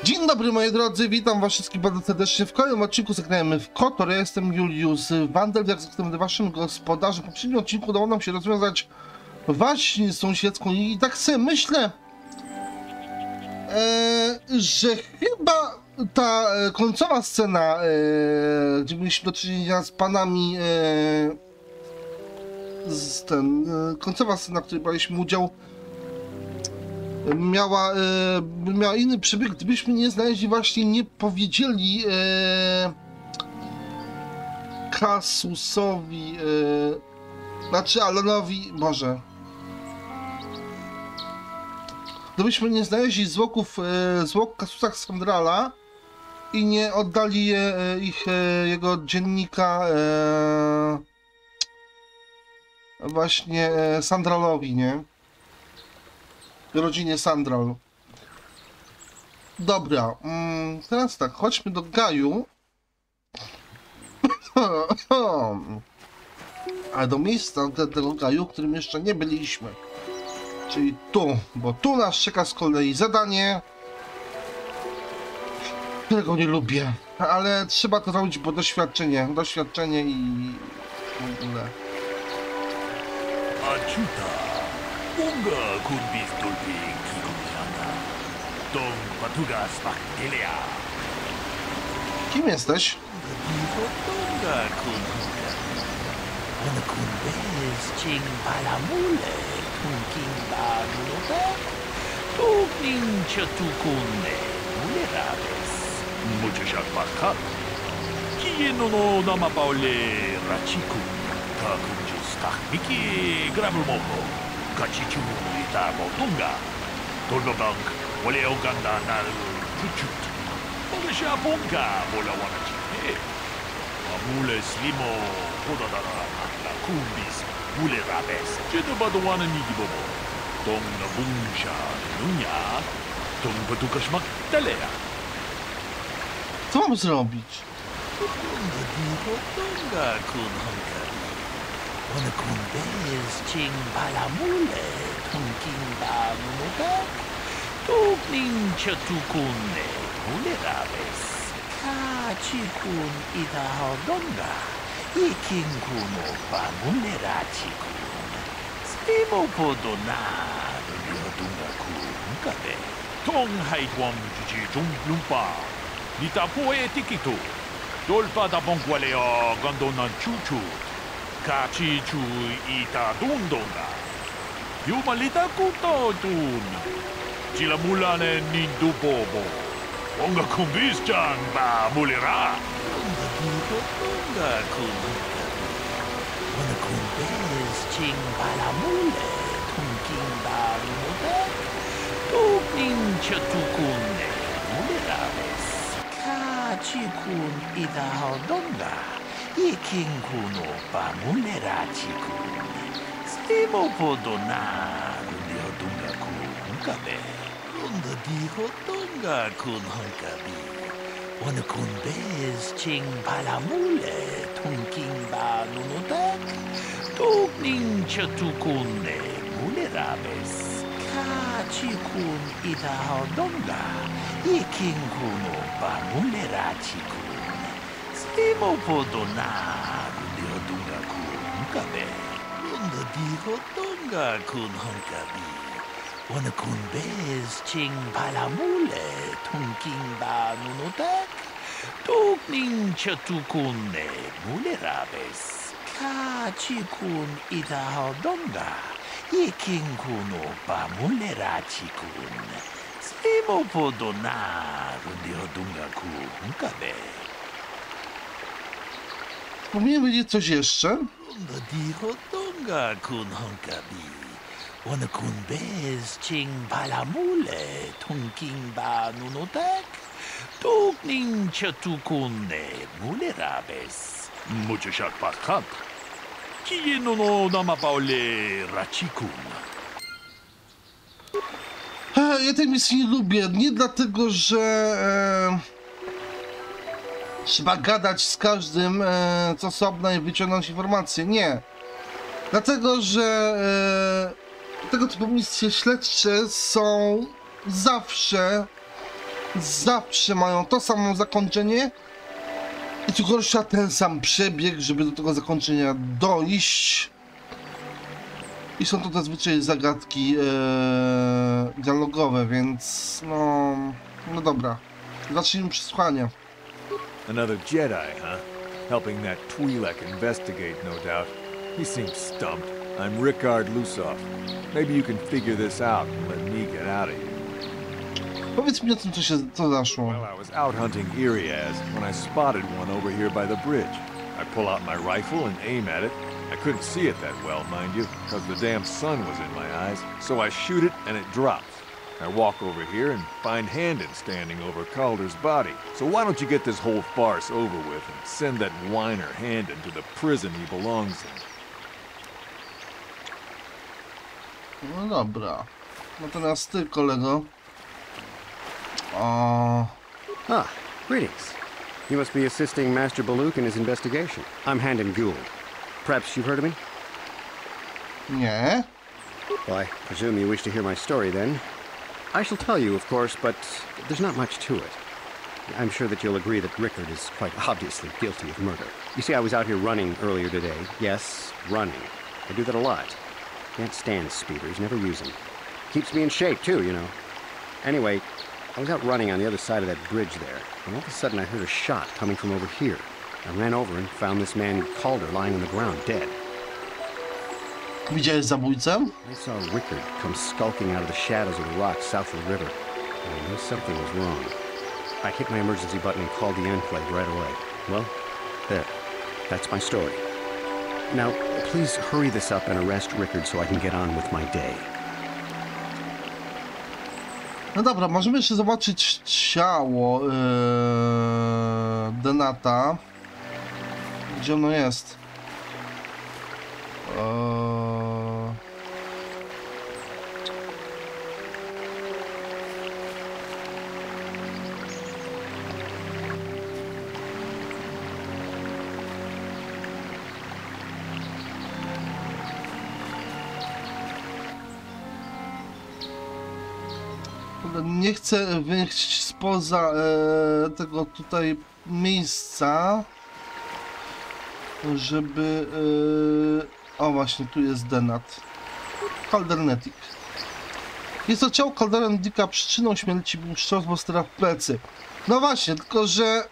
Dzień dobry moi drodzy, witam was wszystkich bardzo serdecznie w kolejnym odcinku Zagrajmy w KotOR. Ja jestem Juliusz Vandelf, jak jestem waszym gospodarzem. W poprzednim odcinku udało nam się rozwiązać waśń sąsiedzką i tak sobie myślę, że chyba ta końcowa scena, gdzie mieliśmy do czynienia z panami, końcowa scena, w której braliśmy udział, miała inny przebieg, gdybyśmy nie znaleźli, właśnie nie powiedzieli Kasusowi, znaczy Alonowi, Boże. Gdybyśmy nie znaleźli zwłok Kasusa Sandrala i nie oddali jego dziennika właśnie Sandralowi, nie? Rodzinie Sandral. Dobra, teraz tak, chodźmy do Gaju. Ale do miejsca tego Gaju, w którym jeszcze nie byliśmy. Czyli tu, bo tu nas czeka z kolei zadanie, którego nie lubię. Ale trzeba to zrobić, bo doświadczenie i w ogóle. 뭔가 군비스 돌비 기공이란다. 동 바투가 스팍델이야. Kim jesteś? 뭔가 군가. 어느 군베스 징 발라몰레 통킹 바누노가 독닝 셔투군네 물레라베스. 무주샷 바카. 기에노노 나마바올레 라치쿠. 다군주 스탁미키 그라블모코. Kachichu ita motunga. Tolbank, wale oganda na chuchut. Ole shapunga, bola wana chipe. Amule slimo, podadara, la kumbis, mule rabes. Jedo badowana nigibobo. Tong na bungsha, nunya. Tong batukashmak talea. Co mam zrobić? Tonga kun hankari. 어느 군대에서 징 발라몰레 통긴 바누노가 독닝 셔투군네 몰레라베스 카치군 이다 하던가 이킹군오 바몰레라치군 스리모포도나 르려둥가 군가베 통하이트왕 주지 종lumpa 니타포에 티키토 돌바다 봉과레어 간도난 추추 Kachichu ita dundonga. Yumalita kuto tun. Sila mula ne nindu bobo. Onga kumbis chan ba mulira. Onga kumbis. Onga kumbis ching bala mule. Tungking ba muda. Tugning chatukunne. Mulirabes. Kachikun ita hodonga. 이킹군오 바물레라치군 스리모포도나 르려둥가 군가베 론더디호동가 군헐가비 어느 군베스 칭 발라물레 통킹바 누노닥 독닝 셔투군네 물레라베스 카치군 이다호동가 이킹군오 바물레라치군 Sli모포도나 르려둥가 군가베 론더디호동가 군헐가비 어느 군베스 칭 발라몰레 통킹바 누노닥 독닝 셔투군네 물레라베스 카치군 이다하던가 이킹군오 바물레라치군 스리모포도나 르려둥가 군가베 Powinien wiedzieć coś jeszcze? Dihotonga kun honkabi. Ona kun bez ching balamule tongking ba nunotak. Togning chatukunne mulerabes. Mucho shak pakat. Kieno no namapaole rachikun. Ja tej misji nie lubię. Nie dlatego, że trzeba gadać z każdym z osobna i wyciągnąć informacje. Nie. Dlatego, że tego typu misje śledcze są zawsze zawsze mają to samo zakończenie i co gorsza ten sam przebieg, żeby do tego zakończenia dojść. I są to zazwyczaj zagadki dialogowe, więc no dobra. Zacznijmy przesłuchanie. Another Jedi, huh? Helping that Twi'lek investigate, no doubt. He seems stumped. I'm Rickard Lusoff. Maybe you can figure this out and let me get out of here. Powiedz mi o tym, co zaszło. Well, I was out hunting Iriaz when I spotted one over here by the bridge. I pull out my rifle and aim at it. I couldn't see it that well, mind you, because the damn sun was in my eyes. So I shoot it and it drops. I walk over here and find Handon standing over Calder's body. So why don't you get this whole farce over with and send that whiner Handon to the prison he belongs in? No dobra. Natomiast ty, kolego. Greetings. You must be assisting Master Baluk in his investigation. I'm Handon Gould. Perhaps you've heard of me? Nie. Well, I presume you wish to hear my story then. I shall tell you, of course, but there's not much to it. I'm sure that you'll agree that Rickard is quite obviously guilty of murder. You see, I was out here running earlier today. Yes, running. I do that a lot. Can't stand speeders, never use them. Keeps me in shape, too, you know. Anyway, I was out running on the other side of that bridge there, and all of a sudden I heard a shot coming from over here. I ran over and found this man Calder lying on the ground, dead. Widziałeś zabójcę? I saw Rickard come skulking out of the shadows of the rocks south of the river, and I knew something was wrong. I hit my emergency button and called the enclave right away. Well, there. That's my story. Now, please hurry this up and arrest Rickard so I can get on with my day. No dobra, możemy jeszcze zobaczyć ciało Denata. Gdzie ono jest? Nie chcę wyjść spoza tego tutaj miejsca, żeby... O właśnie, tu jest Denat. Caldernetic. Jest to ciało Caldernetica, przyczyną śmierci był strzał z blastera w plecy. No właśnie, tylko że...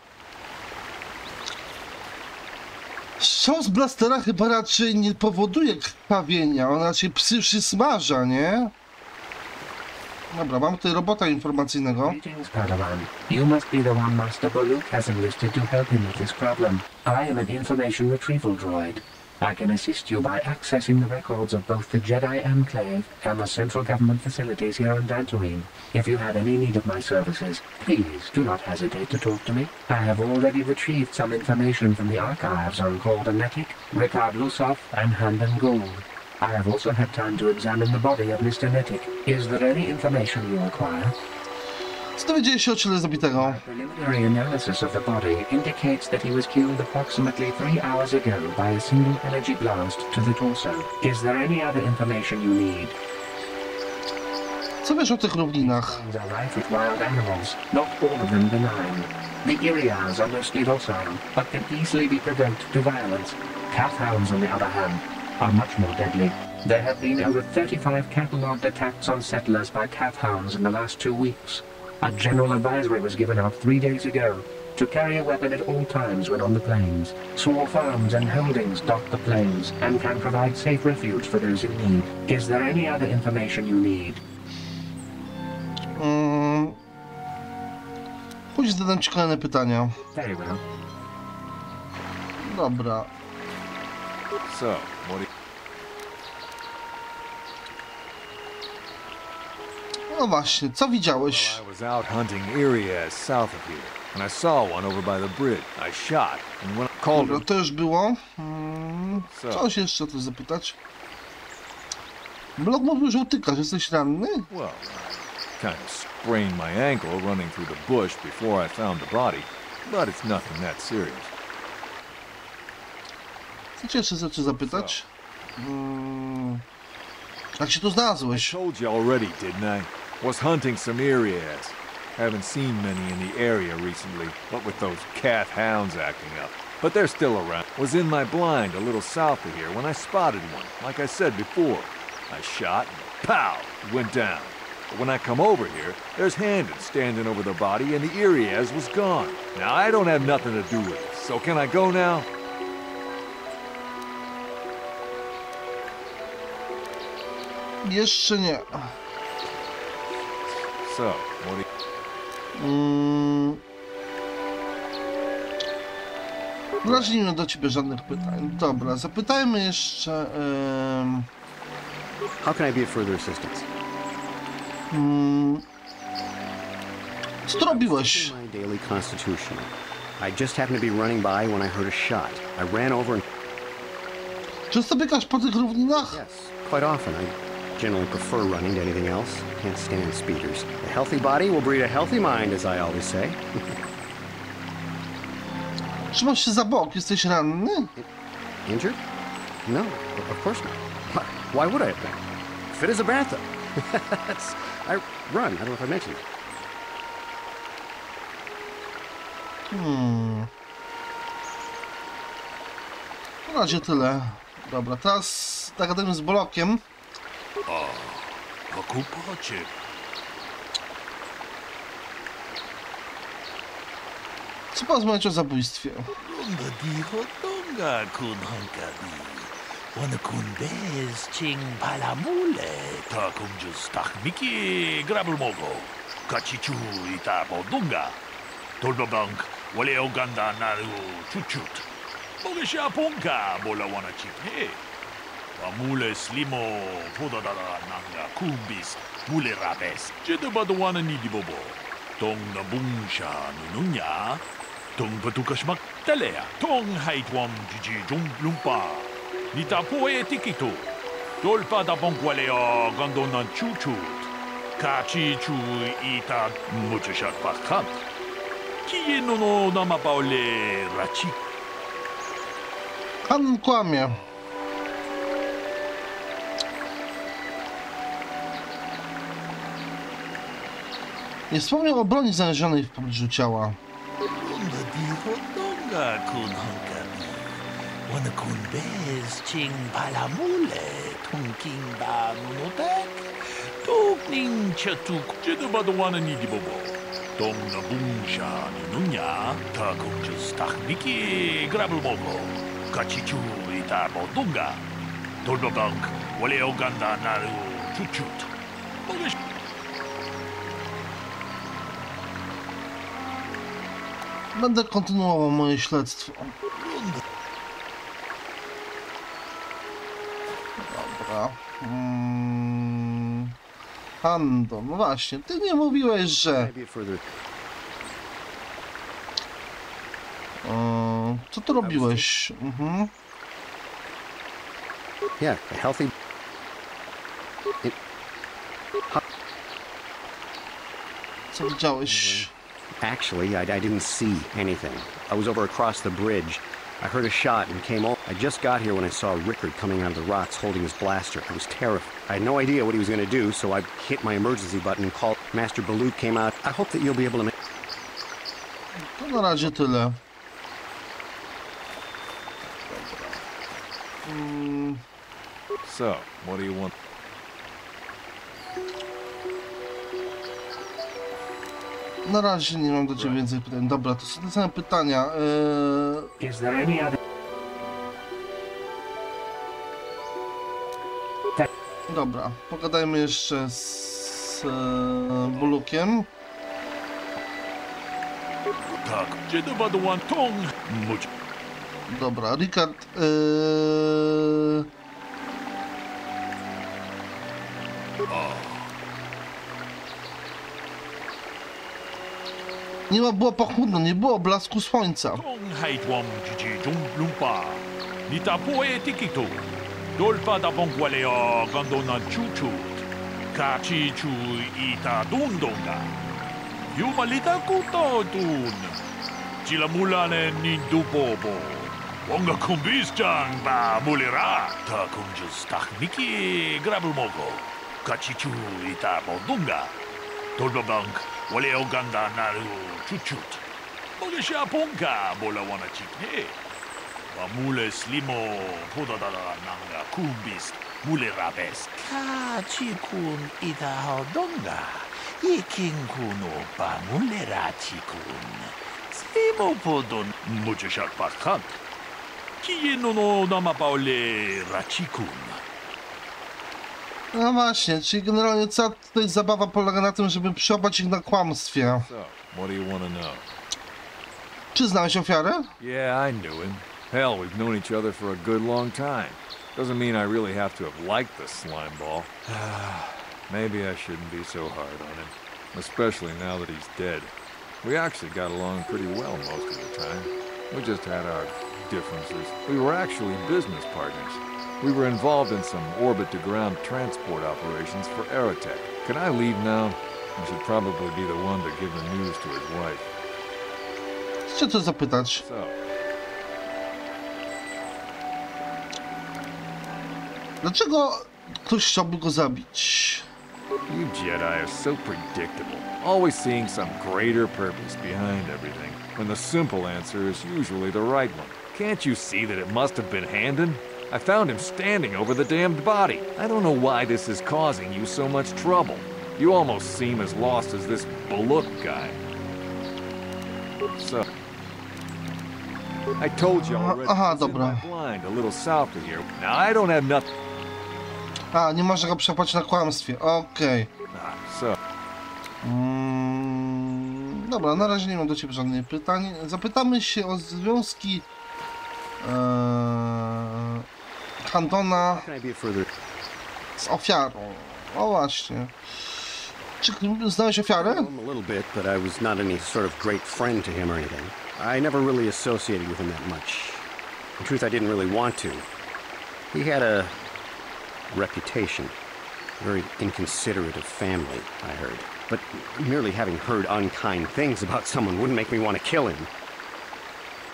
Strzał z blastera chyba raczej nie powoduje krwawienia, on raczej przysmaża, nie? Dobra, mamy tutaj robota informacyjnego. Greetings, Padawan. You must be the one Master Baluk has enlisted to help him with this problem. I am an information retrieval droid. I can assist you by accessing the records of both the Jedi Enclave and the central government facilities here on Dantooine. If you have any need of my services, please do not hesitate to talk to me. I have already retrieved some information from the archives on Caldernetic, Rickard Lusoff, and Handon Gould. I have also had time to examine the body of Mr. Netic. Is there any information you require? Co dowiedzieli się o ciele zabitego? Preliminary analysis of the body indicates that he was killed approximately 3 hours ago by a single energy blast to the torso. Is there any other information you need? Co wiesz o tych równinach? They are rife with wild animals, not all of them benign. The Irias are mostly docile, but can easily be provoked to violence. Cat hounds, on the other hand, are much more deadly. There have been over 35 catalogued attacks on settlers by cat hounds in the last 2 weeks. A general advisory was given out 3 days ago to carry a weapon at all times when on the plains. Small farms and holdings dot the plains and can provide safe refuge for those in need. Is there any other information you need? Pójdź zadam ci kolejne pytania. Very well. Dobra. So, what do you... No właśnie, co widziałeś? Well, I was out hunting Iriaz south of here, and I saw one over by the bridge. I shot, and when I called Dobra, him... to już było. Co? Coś jeszcze o coś zapytać? Blok mówił, że utykasz, jesteś ranny? Well, I kind of sprained my ankle running through the bush before I found the body, but it's nothing that serious. Chcę cię jeszcze rzeczy zapytać? Jak się tu I znalazłeś? told you already, didn't I? Was hunting some Iriaz. Haven't seen many in the area recently, what with those cat hounds acting up. But they're still around. Was in my blind a little south of here when I spotted one, like I said before. I shot and pow, it went down. But when I come over here, there's Handon standing over the body and the Irias was gone. Now I don't have nothing to do with it, so can I go now? Jeszcze nie. So, what do you... Na razie nie mam do ciebie żadnych pytań. Dobra, zapytajmy jeszcze... How can I be of further assistance? Co tu robiłeś? My daily constitutional. I just happened to be running by when I heard a shot. I ran over and... Często biegasz po tych równinach? Yes, quite often. I generally prefer running to anything else. Can't stand speeders. A healthy body will breed a healthy mind, as I always say. Trzymasz się za bok, jesteś ranny? Injured? No, of course not. Why would I have been? Fit as a bathtub. I run. I don't know if I mentioned it. Na razie tyle. Dobra, teraz zagadajmy z Bolokiem. O kłopocie. Co porozmawiać o zabójstwie? Runga diho donga kun honkabi. Wana kun bez ching palamule. Ta kun just miki grabul mogo. Kachichu ita bodunga. Tolbabank wale oganda naru chuchut. Moge sha ponka bola wana chikne. Mule slimo podadada nanga kumbis. Mule rabes. Jede badwana nidi bobo. Tong na bungsha nununya. Tong patukashmak talea. Tong haitwam jiji lumpa. Nita poe tikito. Tolpa da bonkwalea gandonan chuchut. Kachi chu ita muchashak pakhat. Kiye no namapaole rachi. Han kłamie. Nie wspomniał o broni znalezionej w pobliżu ciała. Runga diho donga kun honkabi. Wana kun bez ching palamule. Tunking ba nunotek. Tukning chatuk. Jede badwana nidi bobo. Tong na bungsha nununya. Ta kun just miki grabul mogo. Kachichu ita bodunga. Tolbabank wale oganda naru chuchut. Moge Będę kontynuował moje śledztwo. Dobra. Hando, no właśnie, ty nie mówiłeś, że... Maybe a further... Co tu robiłeś? Yeah, a healthy... Co widziałeś? Actually, I didn't see anything. I was over across the bridge. I heard a shot and came over. I just got here when I saw Rickard coming out of the rocks holding his blaster. I was terrified. I had no idea what he was going to do, so I hit my emergency button and called. Master Balut came out. I hope that you'll be able to make... To na razie tyle. So, what do you want? Na razie nie mam do ciebie więcej pytań. Dobra, to są te same pytania. Is there any other... Dobra, pogadajmy jeszcze z Bulukiem. tak. Jede badwana tong much. Dobra, Rickard. Nie było pochmurno, nie było blasku słońca. Tong haitwam jiji lumpa. Nita poe tikito. Dolpa da bonkwalea gandona chuchut. Kachi chu ita dundonga. Yumalita kuto dun. Chilamulane nindu bobo. Wonga kumbis-chan ba mulira. Ta kunjus miki grabul mogo. Kachi chu ita bodunga. Dolpa bank 원래 오간다 나루 추추. 먹으셔 본가 몰라 원하 찍네. 와 물레 슬리모 보다다다 남가 쿰비스 물레 라베스 카치군 이다하던가 이킹군 오빠 물레 라치군 슬리모 보던 무주샷 박한 기예노노 나마바올레 라치군. No właśnie, czyli generalnie cała tutaj zabawa polega na tym, żeby przyłapać ich na kłamstwie. So, what do you want to know? Czy znałeś ofiarę? Yeah, I knew him. Hell, we've known each other for a good long time. Doesn't mean I really have to have liked the slime ball. Maybe I shouldn't be so hard on him. Especially now that he's dead. We actually got along pretty well most of the time. We just had our differences. We were actually business partners. We were involved in some orbit-to-ground transport operations for Aerotech. Can I leave now? I should probably be the one to give the news to his wife. Chcę coś zapytać. So, Dlaczego ktoś chciałby go zabić? you Jedi are so predictable. Always seeing some greater purpose behind everything, when the simple answer is usually the right one. Can't you see that it must have been Handon? I found him standing over the damned body. I don't know why this is causing you so much trouble. You almost seem as lost as this Baluk guy. So, I told you already, Aha, it's in dobra. my blind a little south of here. Now, I don't have nothing... A, nie można go przepać na kłamstwie. Okej. So, Dobra, na razie nie mam do ciebie żadnych pytań. Zapytamy się o związki Handona Can I be further? z ofiarą. O właśnie. Czy znałeś ofiarę? Him a little bit, but I was not any sort of great friend to him or anything. I never really associated with him that much. In truth, I didn't really want to. He had a reputation. Very inconsiderate of family, I heard. But merely having heard unkind things about someone wouldn't make me want to kill him.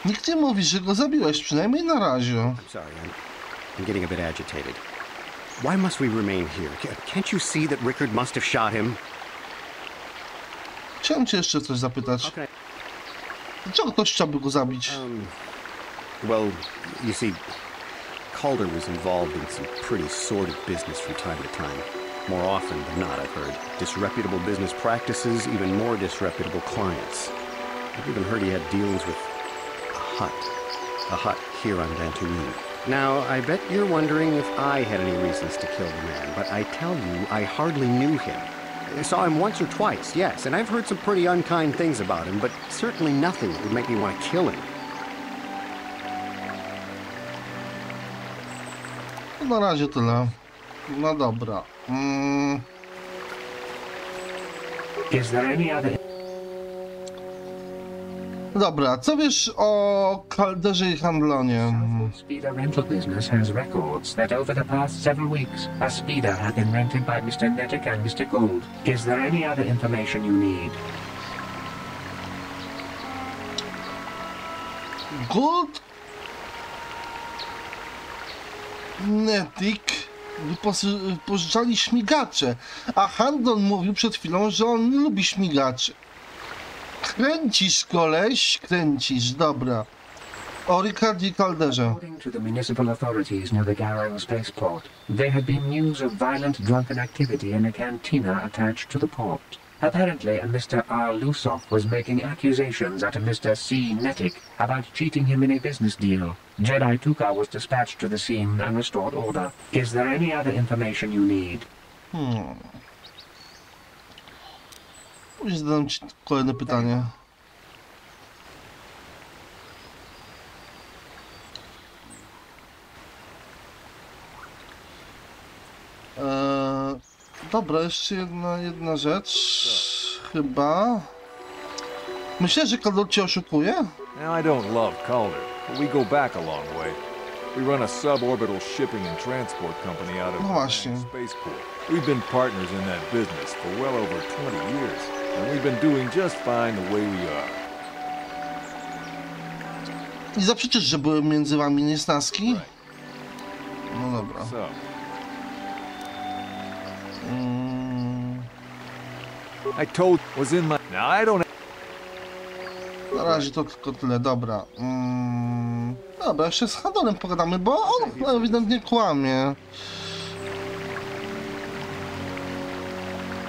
Nikt nie mówi, że go zabiłeś, przynajmniej na razie. I'm sorry, I'm getting a bit agitated. Why must we remain here? Can't you see that Rickard must have shot him? Chciałem cię jeszcze coś zapytać. Okay. Dlaczego ktoś chciałby go zabić? Well, you see, Calder was involved in some pretty sordid business from time to time. More often than not, I've heard. Disreputable business practices, even more disreputable clients. I've even heard he had dealings with a hut here on Dantooine. Now, I bet you're wondering if I had any reasons to kill the man, but I tell you, I hardly knew him. I saw him once or twice, yes, and I've heard some pretty unkind things about him, but certainly nothing that would make me want to kill him. No, na razie tyle. No dobra. Is there any other... Dobra, co wiesz o Calderze i Handlonie? Southwood Speeder rental business has records that over the past several weeks, a speeder had been rented by Mr. Nettic and Mr. Gould. Is there any other information you need? Gold? Nettic wypożyczali śmigacze, a Handlon mówił przed chwilą, że on nie lubi śmigaczy. Kręcisz, koleś, kręcisz, dobra. O Rickardzie i Calderze. According to the municipal authorities near the Garrow spaceport, there had been news of violent drunken activity in a cantina attached to the port. Apparently, a Mr. R. Lusoff was making accusations at a Mr. C. Nettic about cheating him in a business deal. Jedi Tuka was dispatched to the scene and restored order. Is there any other information you need? Później zadam ci kolejne pytanie. Dobra, jeszcze jedna rzecz. Chyba. Myślę, że Calder cię oszukuje? now I don't love Calder, but we go back a long way. We run a suborbital shipping and transport company out of No właśnie. Spaceport. We've been partners in that business for well over 20 years, and we've been doing just fine the way we are. Nie zaprzeczysz, że były między wami niesnaski? No dobra. So, I told was in my... Now I don't... Na razie to tylko tyle, dobra. Dobra, jeszcze z Hadonem pogadamy, bo on ewidentnie kłamie.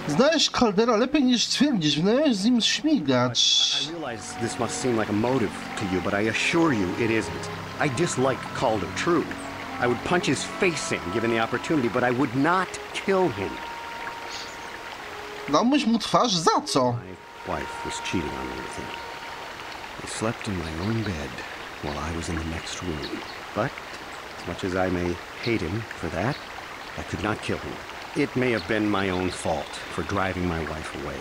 Znaleźć Caldera lepiej niż twierdzić, wynająłeś z nim śmigacz. I realize this must seem like a motive to you, but I assure you it isn't. I dislike Calder, true. I would punch his face in given the opportunity, but I would not kill him. Dałbyś mu twarz za co? My wife was cheating on me with him. I slept in my own bed while I was in the next room. But, as much as I may hate him for that, I could not kill him. It may have been my own fault for driving my wife away.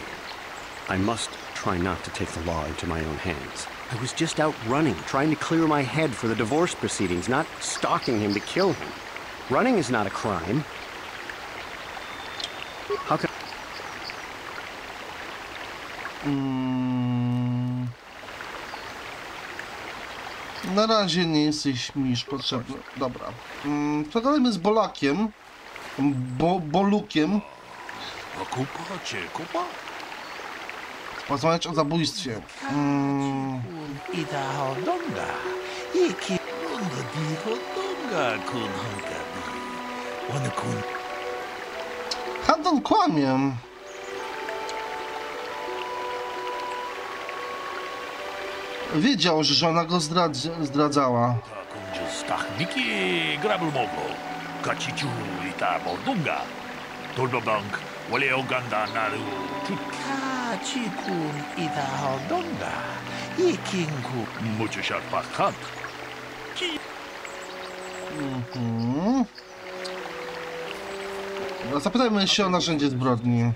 I must try not to take the law into my own hands. I was just out running, trying to clear my head for the divorce proceedings, not stalking him to kill him. Running is not a crime. How can... Na razie nie jesteś mi już potrzebny. Dobra. Pogadajmy z Bolakiem. Bolukiem. Kupa cię, kupa? Porozmawiać o zabójstwie. Ida hodonga. Iki onda di hodonga kunhanka di. One kun... Haddon kłamie. Wiedział, że żona go zdradzała. Takunju stachmiki grabul mogo. Kacichu ita bodunga. Turbobank wale oganda naru. Kachikun ita hodonga. Ikinku muchushat pakhat. Zapytajmy się o narzędzie zbrodni.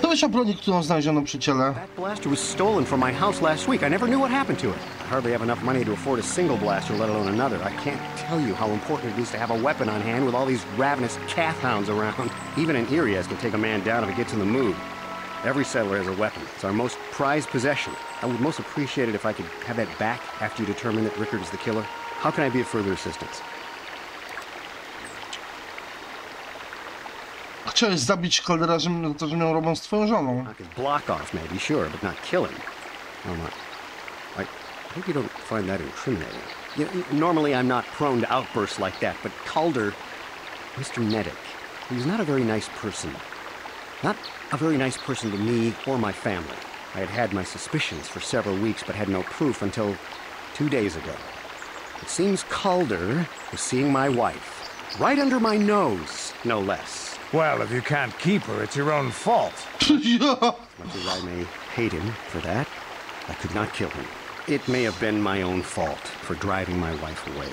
To wiesz o broni, którą znaleziono przy ciele? That blaster was stolen from my house last week. I never knew what happened to it. I hardly have enough money to afford a single blaster, let alone another. I can't tell you how important it is to have a weapon on hand with all these ravenous calf hounds around. Even an Irias can take a man down if it gets in the mood. Every settler has a weapon. It's our most prized possession. I would most appreciate it if I could have that back after you determine that Rickard is the killer. How can I be of further assistance? Chciałeś zabić Caldera, że miał romans z twoją żoną. Knock his block off, maybe, sure, but not kill him. Oh, my. I hope you don't find that incriminating. You know, normally I'm not prone to outbursts like that, but Calder, Mr. Neddick, he's not a very nice person. Not a very nice person to me or my family. I had had my suspicions for several weeks, but had no proof until 2 days ago. It seems Calder was seeing my wife, right under my nose, no less. Well, if you can't keep her, it's your own fault. Ja. Much as I may hate him for that, I could not kill him. It may have been my own fault for driving my wife away.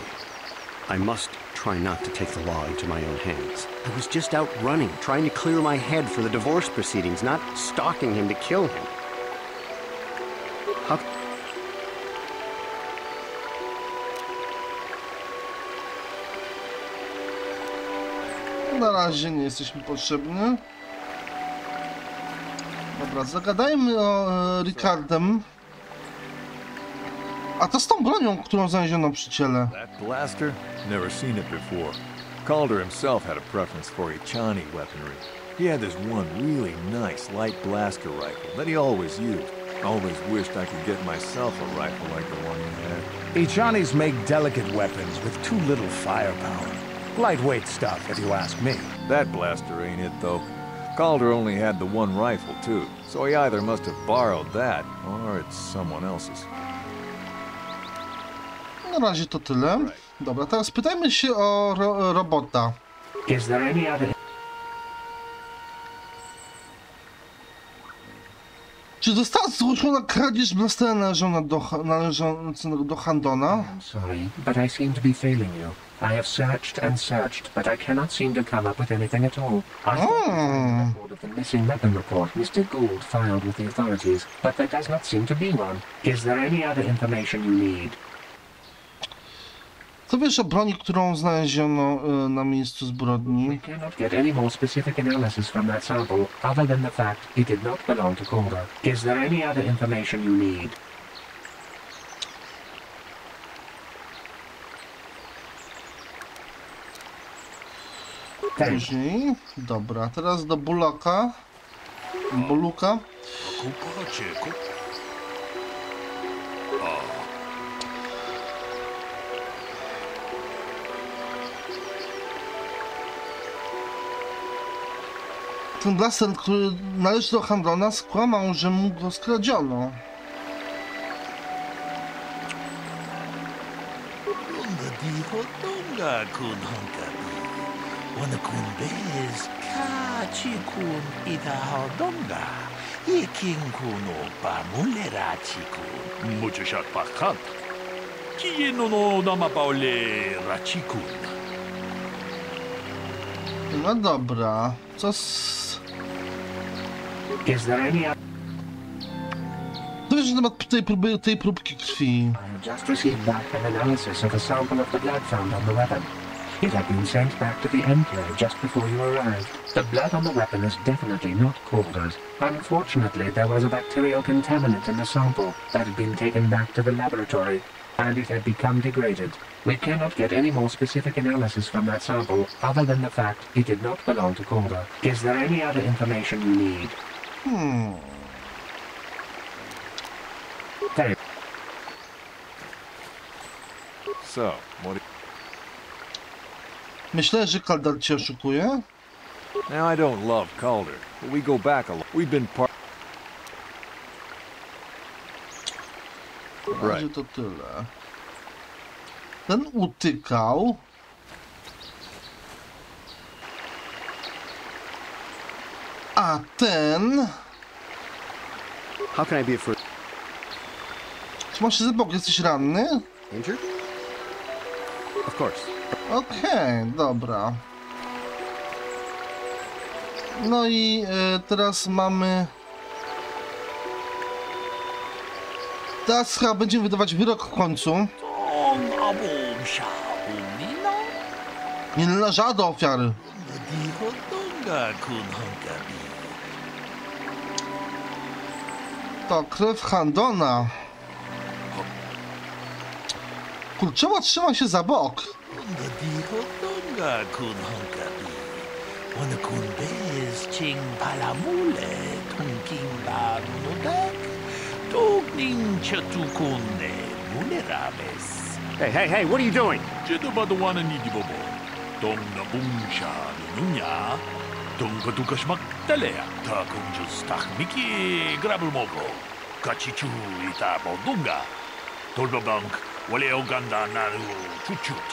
I must try not to take the law into my own hands. I was just out running, trying to clear my head for the divorce proceedings, not stalking him to kill him. How... Na razie nie jesteś mi potrzebny. Dobra, zagadajmy o Rickardem. A to z tą bronią, którą znaleziono przy ciele. That blaster? Never seen it before. Calder himself had a preference for Ichani weaponry. He had this one really nice light blaster rifle that he always used. Always wished I could get myself a rifle like the one he had. Ichanis make delicate weapons with too little firepower. Lightweight stuff, if you ask me. That blaster ain't it, though. Calder only had the one rifle, too, so he either must have borrowed that, or it's someone else's. Na razie to tyle. Dobra, teraz pytajmy się o robota. Is there any other... Czy została zgłoszona kradzież blastera należącego do Handona? I'm sorry, but I seem to be failing you. I have searched and searched, but I cannot seem to come up with anything at all. I found the record of the missing weapon report Mr. Gould filed with the authorities, but there does not seem to be one. Is there any other information you need? Co wiesz o broni, którą znaleziono na miejscu zbrodni? We cannot get any more specific analysis from that sample, other than the fact it did not belong to Calder. Is there any other information you need? Później. Dobra, teraz do Bulaka. Boluka. Kupaciku. Ten blaster, który należy do Handona, skłamał, że mu go skradziono. Dihotonga kun honkabi. Wana kun bez kachi kun idahodonga. Ikin kun opa mulerachi kun. Mucho shak pakhat. Kieno no namapaule rachi kun. No dobra, co z... Is there any To wiesz na temat tej próbki krwi. I have just received back an analysis of a sample of the blood found on the weapon. It had been sent back to the enclave just before you arrived. The blood on the weapon is definitely not KotOR's. Unfortunately, there was a bacterial contaminant in the sample that had been taken back to the laboratory, and it had become degraded. We cannot get any more specific analysis from that sample other than the fact it did not belong to KotOR. Is there any other information you need? Very So, what do Myślę, że Kaldar cię oszukuje. Now, I don't love Calder, but we go back a lot. We've been Na razie to tyle. Ten utykał. A ten... How can I be of further... Czy masz się zepok, jesteś ranny? Injured? Of course. Okej, dobra. No i teraz mamy... Teraz chyba będziemy wydawać wyrok w końcu. Tong abom sha umino. Nie należała do ofiary. Dihotonga kun honkabi. To krew Handona. Kurczowo trzyma się za bok. Dihotonga kun honkabi. Wana kun bez ching palamule tungking ba nudek. Tugning chatukune mulerabes. Hey, what are you doing? Jedabadawana ni dibobo. Tong na bumsha nunya. Tong patukashmak talea. Ta kunjus tahmiki grabulmogo. Kachichu ita bodunga. Tolbabank wale oganda naru chuchut.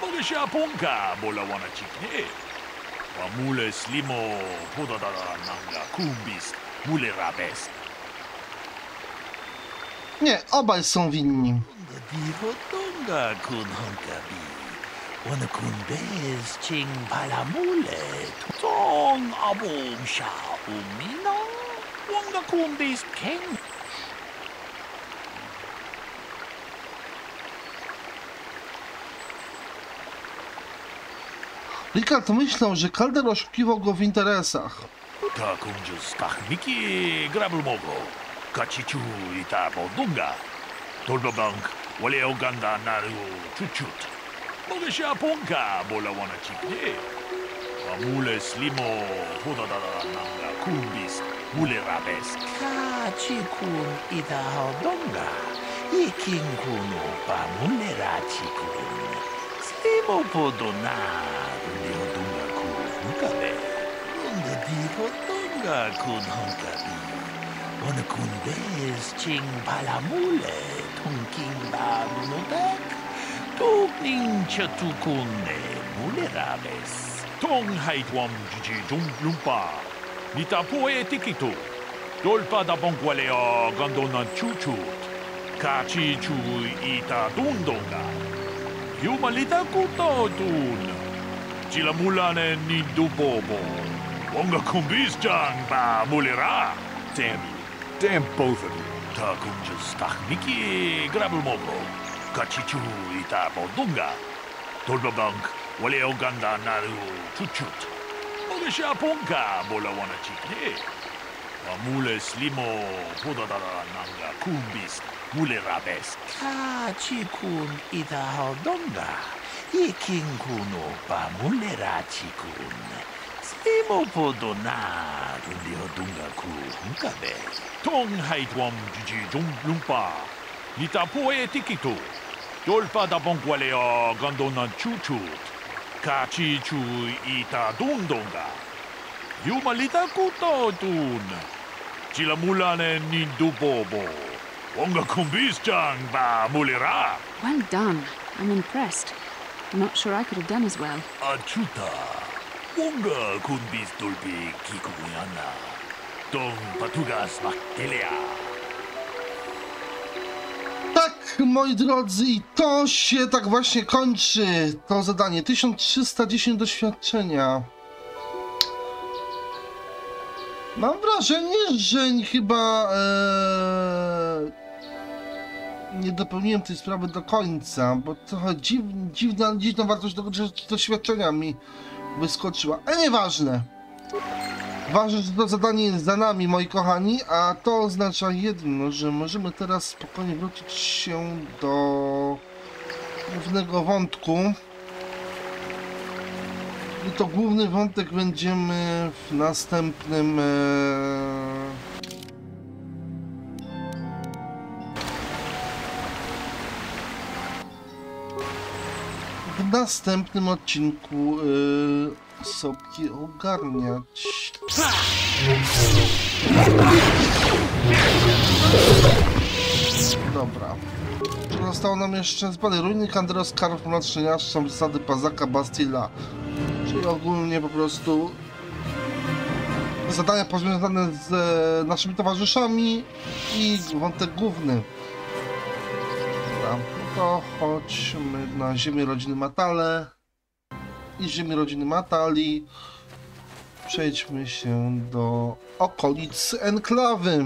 Mogesha ponka bola wana chikne. Wamule slimo podadara nanga kumbis mulerabes. Nie, obaj są winni. Dihotonga kun honkabi. Wana kun bez ching palamule. Tong abom sha umino. Wanga kun bez keng. Rikard myślał, że Calder oszukiwał go w interesach. Ta kunjus tahmiki grabulmogo. Kachichu ita bodunga. Tolbabank wale oganda naru chuchut. Mogesha ponka bola wana chikne. Wamule slimo podadara nanga kumbis mulerabes. Kachikun ita hodonga. Ikin kuno pa mulerachikun. Slimo podona hodonga kun honkabe. Dihotonga kun honkabi. Wana kun bez ching palamule tungking ba nudek. Tugning chatukune mulerabes. Tong haitwam jiji lumpa. Nita poe tikito. Dolpa da bonkwalea gandona chuchut. Kachi chu ita dundonga. Yumalita kutotun. Chilamulane ni dubobo. Wonga kumbis jang ba mulera. Damn you. Damn both of you. Ta kunjus tahmiki grabulmogo. Kachichu ita bodunga. Tolbabank wale oganda naru chuchut. Mogesha ponka bola wana chikne. Wamule slimo podadara nanga kumbis mulerabes. Kachikun ita hodonga. Ikin kuno pa mulerachikun. Imo podona kundi hodunga ku hunkabe. Tong haitwam jiji jung lumpa. Nita poe tikitu. Dolpa da bonkwalea gandona chuchut. Kachi chu ita dundonga. Yumalita kuto tun. Chila mulane nindu bobo. Wonga kumbis chang ba mulira. Well done. I'm impressed. I'm not sure I could have done as well. Achuta. Wonga kumbis tulpi kikuyana. Tong patugas maktelea. Tak, moi drodzy, i to się tak właśnie kończy. To zadanie. 1310 doświadczenia. Mam wrażenie, że chyba nie dopełniłem tej sprawy do końca, bo trochę dziwna wartość doświadczenia mi wyskoczyła. Ale nieważne. Ważne, że to zadanie jest za nami, moi kochani, a to oznacza jedno, że możemy teraz spokojnie wrócić się do głównego wątku. I to główny wątek będziemy w następnym odcinku sobie ogarniać. Dobra. Zostało nam jeszcze zbadać ruiny Kanderos, Karów, Mlaczniaszcza, wysady Pazaka, Bastilla. Czyli ogólnie po prostu zadania powiązane z naszymi towarzyszami i wątek główny. Dobra, no to chodźmy na ziemię rodziny Matale i ziemię rodziny Matali. Przejdźmy się do okolic enklawy.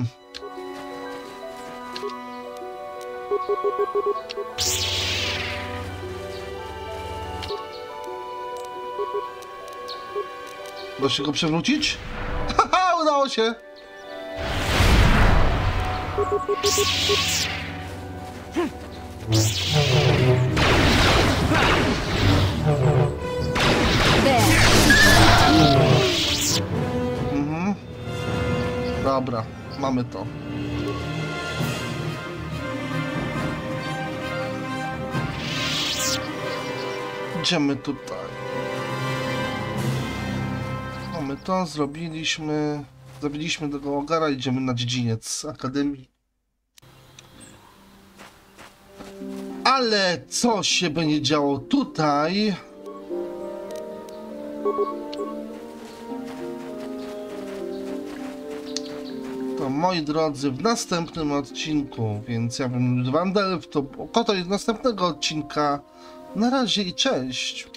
Da się go przewrócić? Haha, udało się! Mhm. Dobra, mamy to. Idziemy tutaj. Mamy to, zabiliśmy tego ogara, idziemy na dziedziniec Akademii. Ale co się będzie działo tutaj? To moi drodzy w następnym odcinku, więc ja bym Vandelf, to KotOR z następnego odcinka. Na razie i cześć!